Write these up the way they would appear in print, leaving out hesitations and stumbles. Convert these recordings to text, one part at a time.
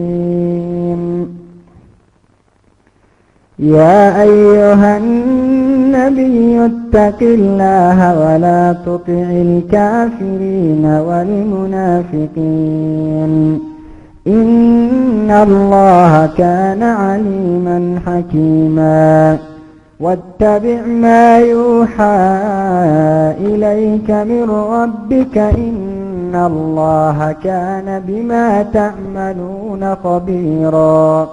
الرحيم. يا أيها النبي اتق الله ولا تطع الكافرين والمنافقين إن الله كان عليما حكيما. واتبع ما يوحى إليك من ربك إن الله كان بما تعملون خبيرا.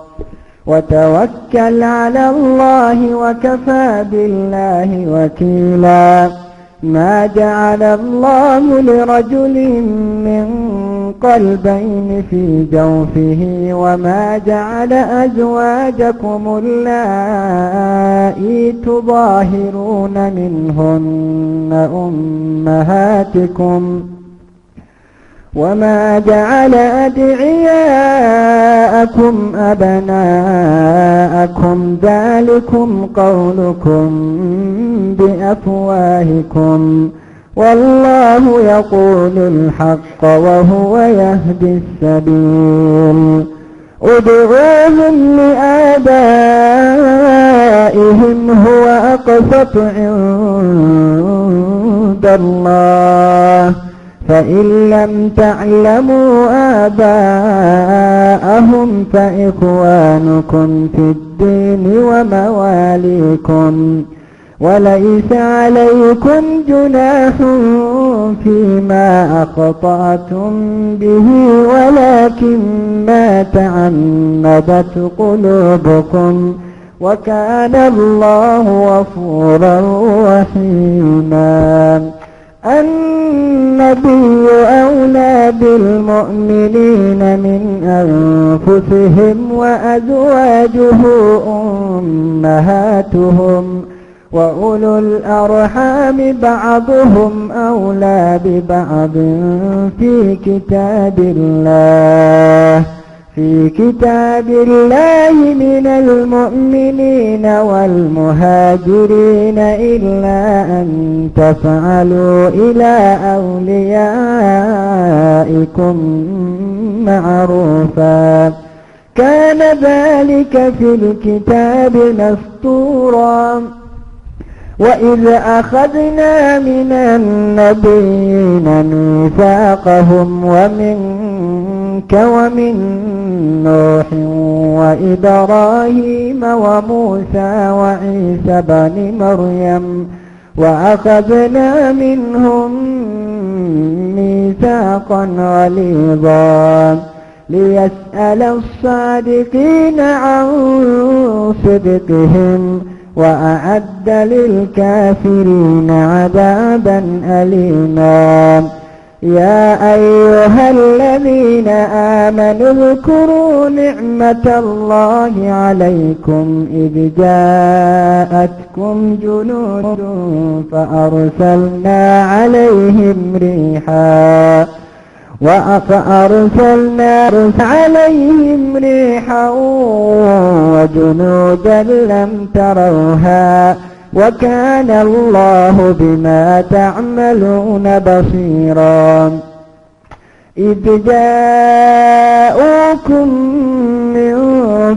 وتوكل على الله وكفى بالله وكيلا. ما جعل الله لرجل من قلبين في جوفه وما جعل أزواجكم اللائي تظاهرون منهن أمهاتكم وما جعل أدعياءكم أبناءكم ذلكم قولكم بأفواهكم والله يقول الحق وهو يهدي السبيل. ادعوهم لآبائهم هو أقسط عند الله فإن لم تعلموا آباءهم فإخوانكم في الدين ومواليكم وليس عليكم جناح فيما أخطأتم به ولكن ما تعمدت قلوبكم وكان الله غفورا رحيما. النبي أولى بالمؤمنين من أنفسهم وأزواجه أمهاتهم وأولو الأرحام بعضهم أولى ببعض في كتاب الله من المؤمنين والمهاجرين إلا أن تفعلوا إلى أوليائكم معروفا كان ذلك في الكتاب مسطورا. وإذ أخذنا من النبيين ميثاقهم ومنك ومن نوح وإبراهيم وموسى وعيسى بن مريم وأخذنا منهم ميثاقا غليظا ليسأل الصادقين عن صدقهم وأعد للكافرين عذابا أليما. يا أيها الذين آمنوا اذكروا نعمة الله عليكم إذ جاءتكم جنود فأرسلنا عليهم ريحا وجنودا لم تروها وكان الله بما تعملون بصيرا. إذ جاءوكم من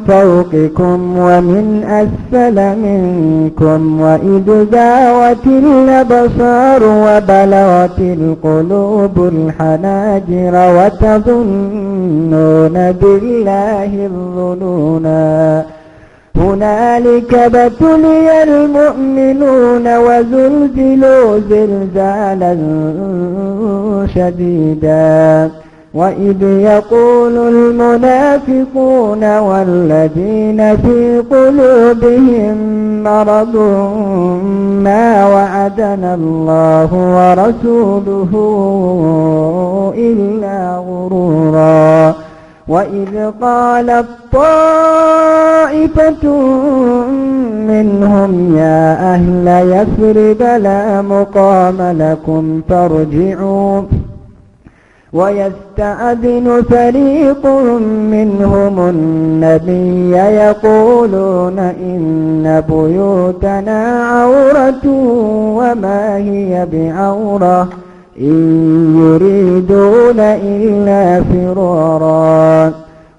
فوقكم ومن أسفل منكم وإذ زاغت الأبصار وبلغت القلوب الحناجر وتظنون بالله الظنونا. هنالك ابتلي المؤمنون وزلزلوا زلزالا شديدا. وإذ يقول المنافقون والذين في قلوبهم مرض ما وعدنا الله ورسوله إلا غرورا. وإذ قالت طائفة منهم يا أهل يثرب لا مقام لكم فارجعوا ويستأذن فريق منهم النبي يقولون إن بيوتنا عورة وما هي بعورة إن يريدون إلا فرارا.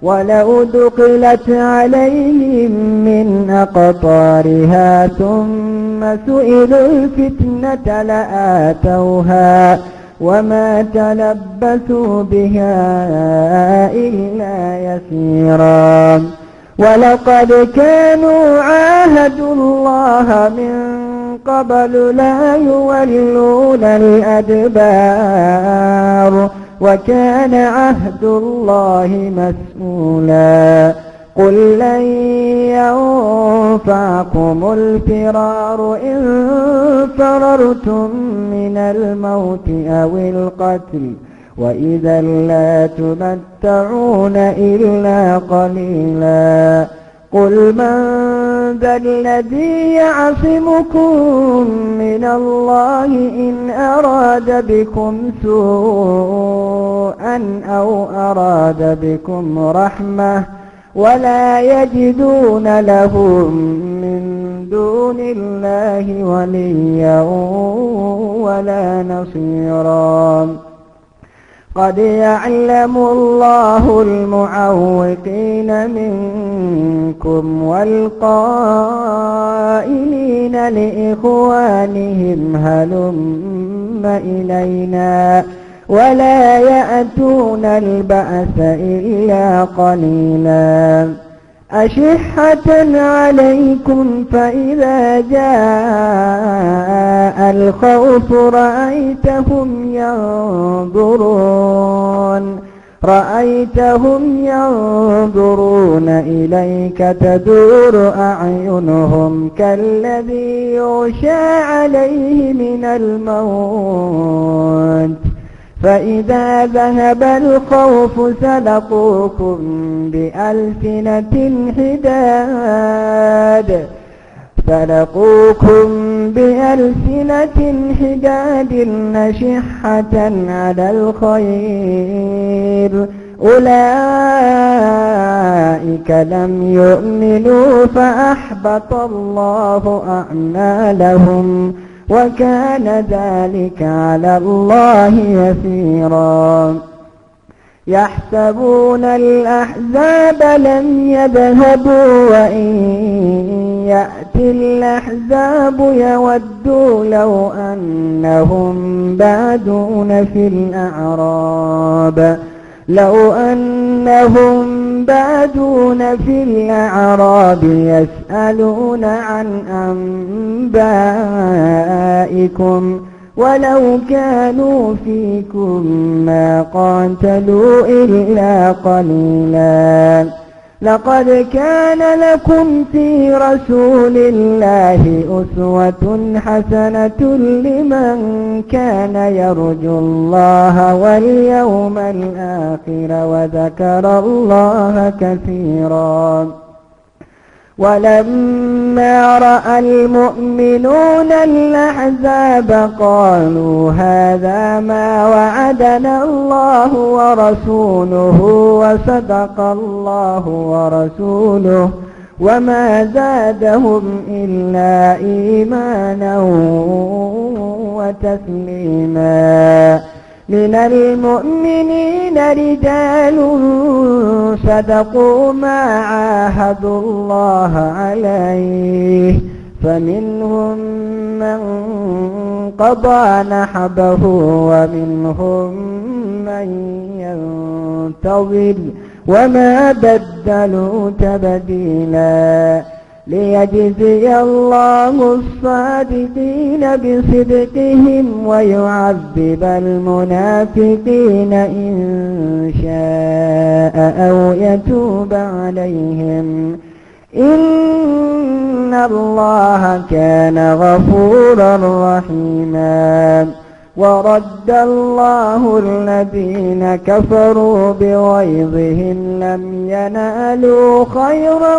ولو دخلت عليهم من أقطارها ثم سئلوا الفتنة لآتوها وما تلبثوا بها إلا يسيرا ولقد كانوا عاهدوا الله من قبل لا يولون الأدبار وكان عهد الله مسؤولا قل لن ينفعكم الفرار إن فررتم من الموت أو القتل وإذا لا تمتعون إلا قليلا قل من ذا الذي يعصمكم من الله إن أراد بكم سوءا أو أراد بكم رحمة ولا يجدون لهم من دون الله وليا ولا نصيرا قد يعلم الله المعوقين منكم والقائلين لإخوانهم هلم إلينا ولا يأتون البأس إلا قليلا أشحة عليكم فإذا جاء الخوف رأيتهم ينظرون إليك تدور أعينهم كالذي يغشى عليه من الموت فإذا ذهب الخوف سلقوكم بألسنة حداد نشحة على الخير أولئك لم يؤمنوا فأحبط الله أعمالهم وكان ذلك على الله يسيرا يحسبون الأحزاب لم يذهبوا وإن يأتي الأحزاب يودوا لو أنهم بادون في الأعراب يسألون عن أنبائكم ولو كانوا فيكم ما قاتلوا إلا قليلا لقد كان لكم في رسول الله أسوة حسنة لمن كان يرجو الله واليوم الآخر وذكر الله كثيرا ولما رأى المؤمنون الأحزاب قالوا هذا ما وعدنا الله ورسوله وصدق الله ورسوله وما زادهم إلا إيمانا وتسليما من المؤمنين رجال صدقوا ما عاهدوا الله عليه فمنهم من قضى نحبه ومنهم من ينتظر وما بدلوا تبديلا ليجزي الله الصادقين بصدقهم ويعذب المنافقين إن شاء أو يتوب عليهم إن الله كان غفورا رحيما ورد الله الذين كفروا بغيظهم لم ينالوا خيرا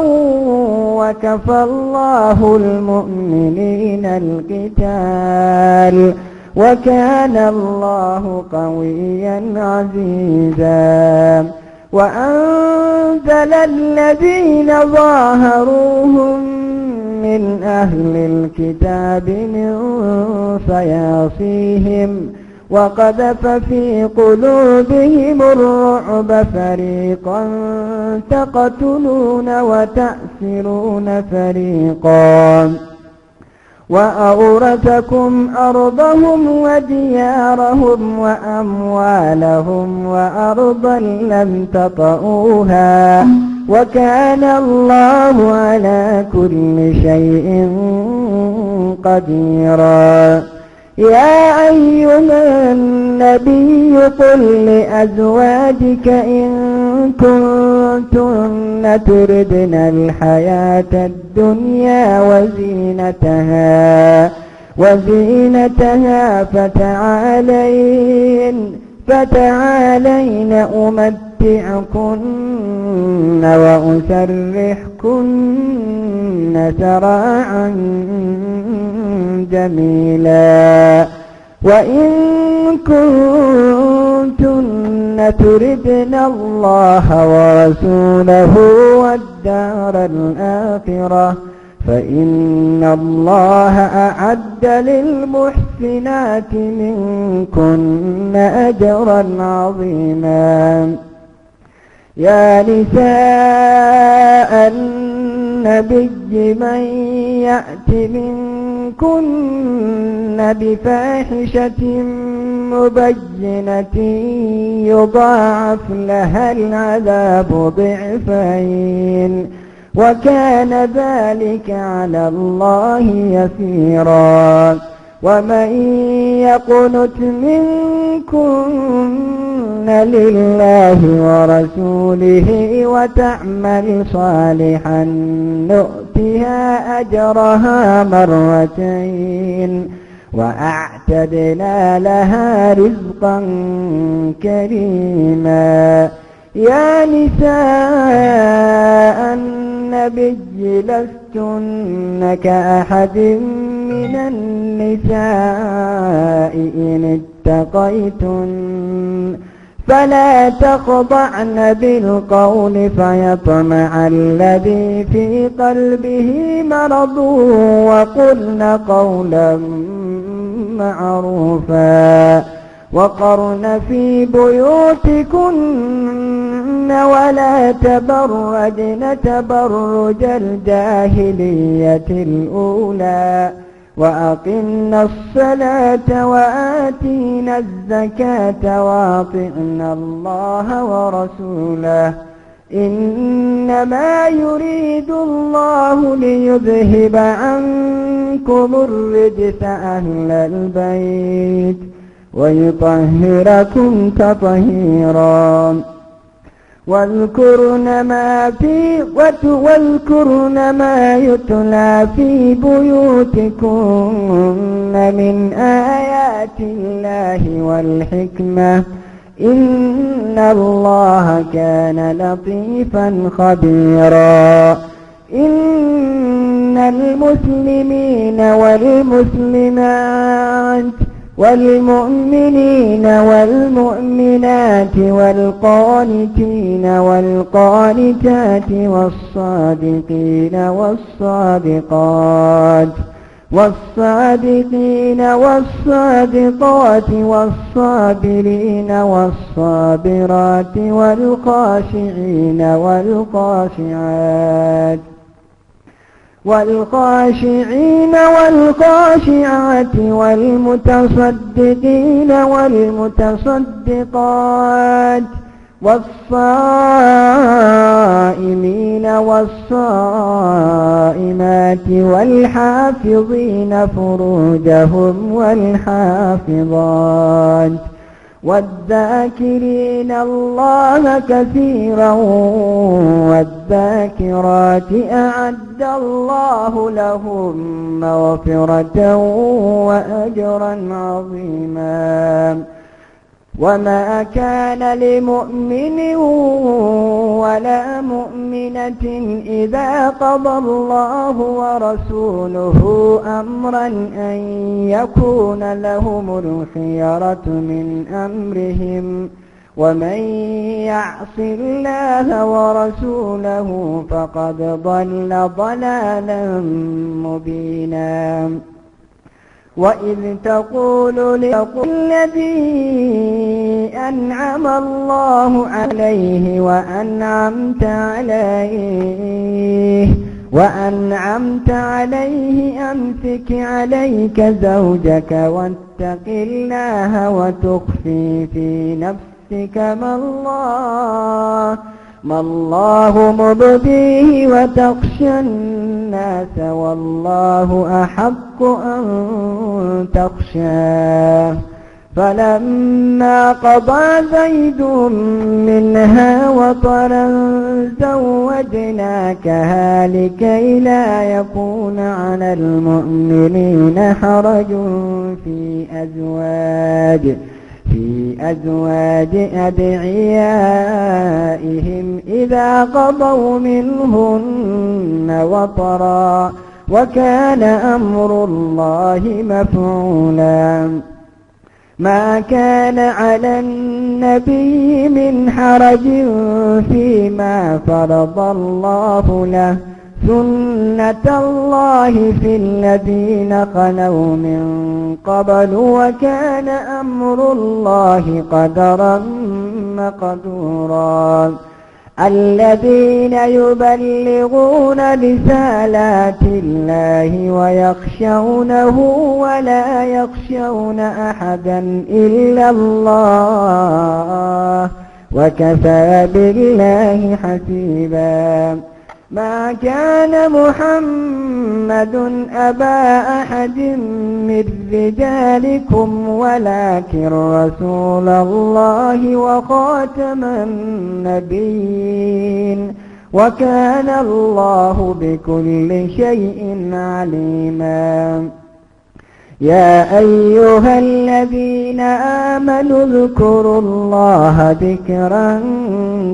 وكفى الله المؤمنين القتال وكان الله قويا عزيزا وأنزل الذين ظاهروهم من أهل الكتاب من صياصيهم وقذف في قلوبهم الرعب فريقا تقتلون وتأسرون فريقا وأورثكم أرضهم وديارهم وأموالهم وأرضا لم تطئوها وكان الله على كل شيء قديرا. يا أيها النبي قل لأزواجك إن كنتن تردن الحياة الدنيا وزينتها فتعالين أمتعكن وأسرحكن سراحا جميلا. وإن كنتن تردن الله ورسوله والدار الآخرة فإن الله أعد للمحسنات منكن أجرا عظيما. يا نساء النبي من يأت منكن بفاحشة مبينة يضاعف لها العذاب ضعفين وكان ذلك على الله يسيرا. ومن يقنت منكن لله ورسوله وتعمل صالحا نؤتها أجرها مرتين وأعتدنا لها رزقا كريما. يا نساء النبي لستن كأحد من النساء إن اتقيتن فلا تخضعن بالقول فيطمع الذي في قلبه مرض وقلن قولا معروفا. وقرن في بيوتكن ولا تبرجن تبرج الجاهلية الأولى وأقمنا الصلاة وآتينا الزكاة وأطعنا الله ورسوله إنما يريد الله ليذهب عنكم الرجس أهل البيت ويطهركم تطهيرا. واذكرن ما يتلى في بيوتكن من آيات الله والحكمة إن الله كان لطيفا خبيرا. إن المسلمين والمسلمات والمؤمنين والمؤمنات والقانتين والقانتات والصادقين والصادقات والصابرين والصابرات والخاشعين والخاشعات والمتصدقين والمتصدقات والصائمين والصائمات والحافظين فروجهم والحافظات والذاكرين الله كثيرا والذاكرات أعد الله لهم مغفرة وأجرا عظيما. وما كان لمؤمن ولا مؤمنة إذا قضى الله ورسوله أمرا أن يكون لهم الخيرة من أمرهم ومن يعص الله ورسوله فقد ضل ضلالا مبينا. وإذ تقول الذي أنعم الله عليه وأنعمت عليه أمسك عليك زوجك واتق الله وتخفي في نفسك ما الله مبديه وتخشى الناس والله أحق أن تخشاه فلما قضى زيد منها وطرا زوجناكها لكي لا يكون على المؤمنين حرج في أزواج أدعيائهم إذا قضوا منهن وطرا وكان أمر الله مفعولا ما كان على النبي من حرج فيما فرض الله له سنة الله في الذين خلوا من قبل وكان أمر الله قدرا مقدورا الذين يبلغون رسالات الله ويخشونه ولا يخشون أحدا إلا الله وكفى بالله حسيبا ما كان محمد أبا أحد من رجالكم ولكن رسول الله وخاتم النبيين وكان الله بكل شيء عليما يا أيها الذين آمنوا اذكروا الله ذكرا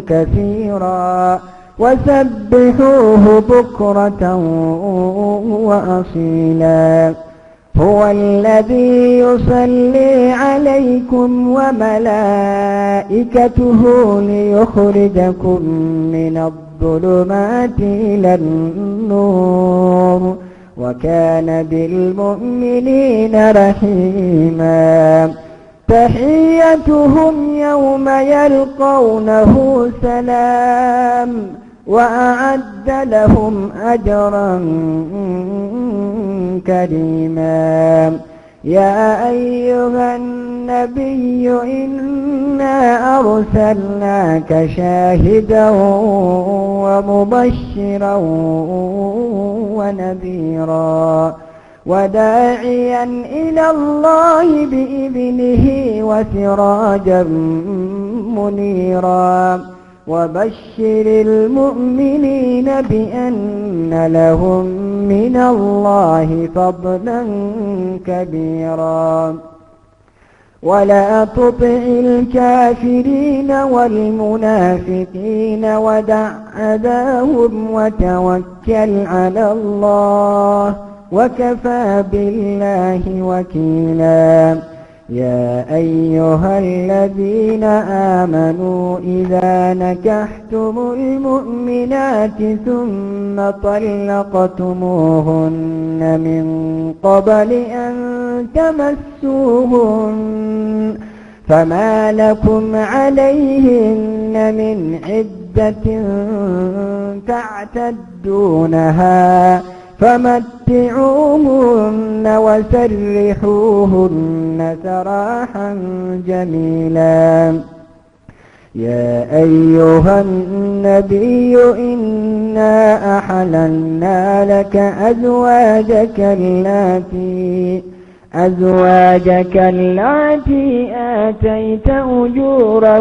كثيرا وسبحوه بكرة وأصيلا هو الذي يصلي عليكم وملائكته ليخرجكم من الظلمات إلى النور وكان بالمؤمنين رحيما تحيتهم يوم يلقونه سلام وأعد لهم أجرا كريما يا أيها النبي إنا أرسلناك شاهدا ومبشرا ونذيرا وداعيا إلى الله بإذنه وسراجا منيرا وبشر المؤمنين بأن لهم من الله فضلا كبيرا ولا تطع الكافرين والمنافقين ودع أذاهم وتوكل على الله وكفى بالله وكيلا يا أيها الذين آمنوا إذا نكحتم المؤمنات ثم طلقتموهن من قبل أن تمسوهن فما لكم عليهن من عدة تعتدونها فمتعوهن وسرحوهن سراحا جميلا يا أيها النبي إنا أحللنا لك أزواجك اللاتي آتيت أجورهن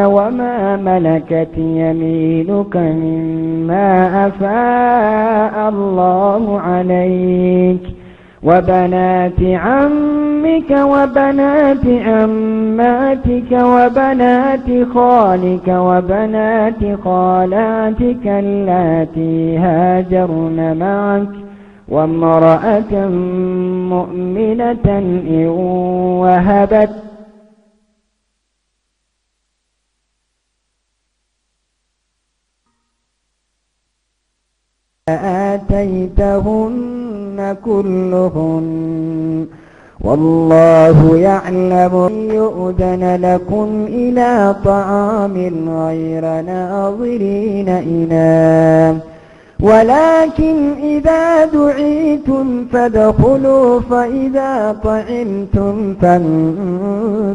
وما ملكت يمينك مما أفاء الله عليك وبنات عمك وبنات عماتك وبنات خالك وبنات خالاتك اللاتي هاجرن معك وامرأة مؤمنة إن وهبت آتيتهن كلهن والله يعلم يؤذن لكم إلى طعام غير ناظرين إناه ولكن إذا دعيتم فادخلوا فإذا طعمتم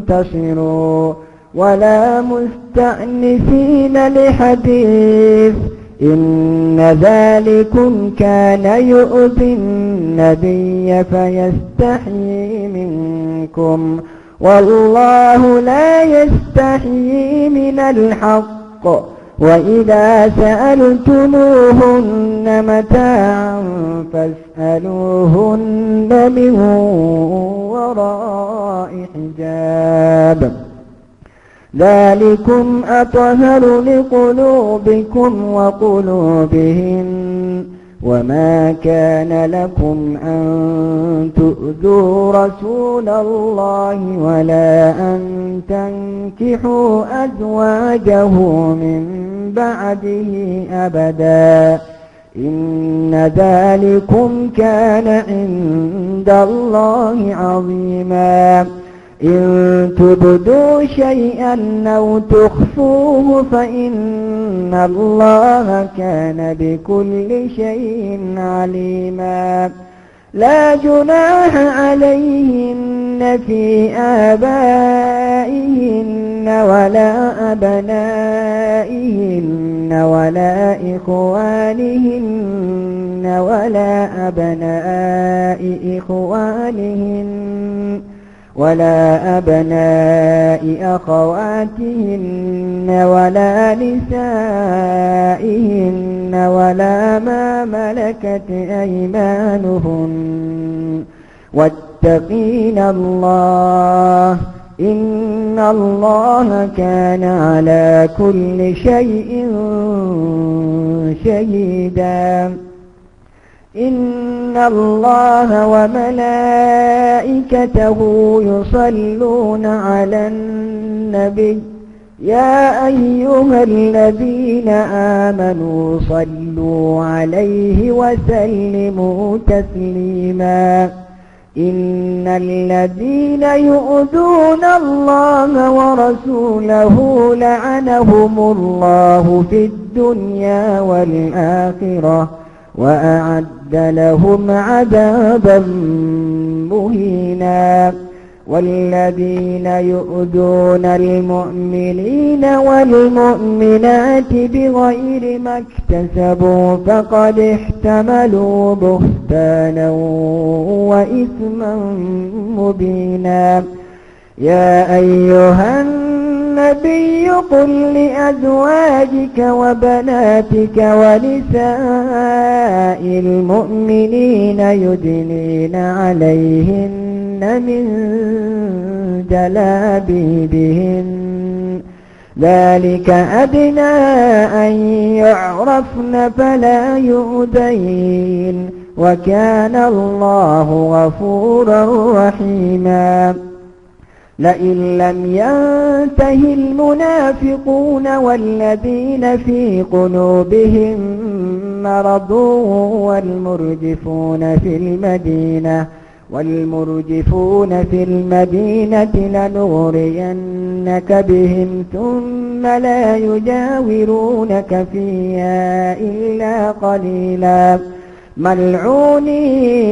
فانتشروا ولا مستأنسين لحديث إن ذلكم كان يؤذي النبي فيستحيي منكم والله لا يستحيي من الحق وإذا سألتموهن متاعا فاسألوهن من وراء حجاب ذلكم أطهر لقلوبكم وقلوبهم وما كان لكم أن تؤذوا رسول الله ولا أن تنكحوا أزواجه من بعده أبدا إن ذلكم كان عند الله عظيما إن تبدوا شيئا أو تخفوه فإن الله كان بكل شيء عليما لا جناح عليهن في آبائهن ولا أبنائهن ولا إخوانهن ولا أبناء إخوانهن ولا أبناء أخواتهن ولا نسائهن ولا ما ملكت أيمانهن واتقين الله إن الله كان على كل شيء شهيدا إن الله وملائكته يصلون على النبي يا أيها الذين آمنوا صلوا عليه وسلموا تسليما إن الذين يؤذون الله ورسوله لعنهم الله في الدنيا والآخرة وأعد لهم عذابا مهينا والذين يؤذون المؤمنين والمؤمنات بغير ما اكتسبوا فقد احتملوا بهتانا وإثما مبينا يا أيها النبي قل لأزواجك وبناتك ونساء المؤمنين يدنين عليهن من جلابيبهن ذلك أدنى أن يعرفن فلا يؤذين وكان الله غفورا رحيما لئن لم ينته المنافقون والذين في قلوبهم مرض والمرجفون في المدينة لنغرينك بهم ثم لا يجاورونك فيها إلا قليلا ملعونين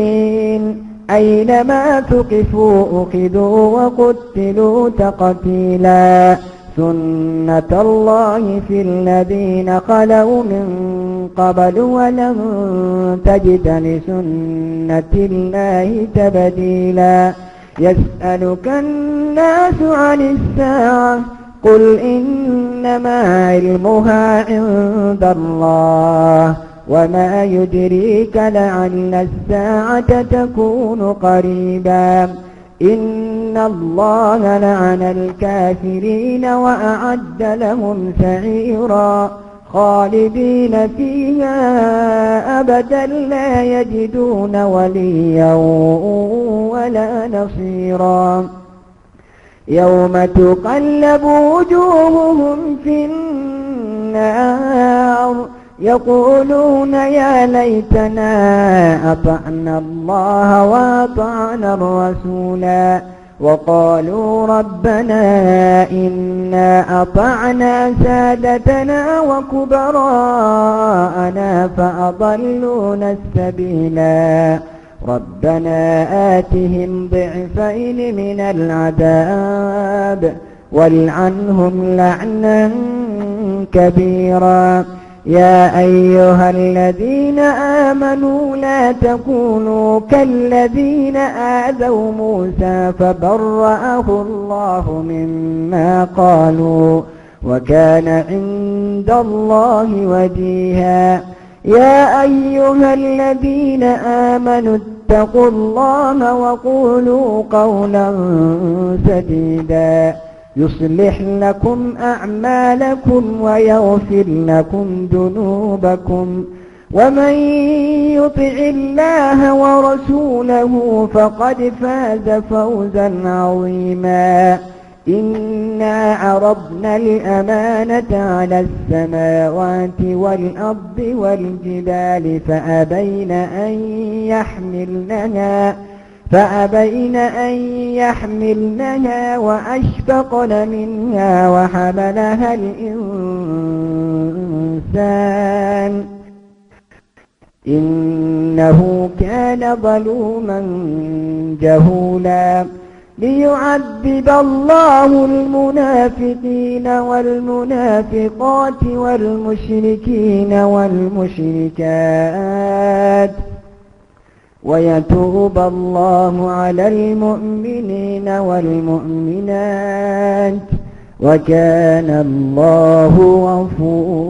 أينما ثقفوا أخذوا وقتلوا تقتيلا سنة الله في الذين خلوا من قبل ولن تجد لسنة الله تبديلا يسألك الناس عن الساعة قل إنما علمها عند الله وما يدريك لعل الساعة تكون قريبا إن الله لعن الكافرين وأعد لهم سعيرا خالدين فيها أبدا لا يجدون وليا ولا نصيرا يوم تقلب وجوههم في النار يقولون يا ليتنا أطعنا الله وأطعنا الرسولا وقالوا ربنا إنا أطعنا سادتنا وكبراءنا فأضلونا السبيلا ربنا آتهم ضعفين من العذاب والعنهم لعنا كبيرا يا أيها الذين آمنوا لا تكونوا كالذين آذوا موسى فبرأه الله مما قالوا وكان عند الله وجيها يا أيها الذين آمنوا اتقوا الله وقولوا قولا سديدا يصلح لكم أعمالكم ويغفر لكم ذنوبكم ومن يطع الله ورسوله فقد فاز فوزا عظيما إنا عرضنا الأمانة على السماوات والأرض والجبال فأبين أن يحملنها وأشفقن منها وحملها الإنسان إنه كان ظلوما جهولا ليعذب الله المنافقين والمنافقات والمشركين والمشركات ويتوب الله على المؤمنين والمؤمنات وكان الله غفورا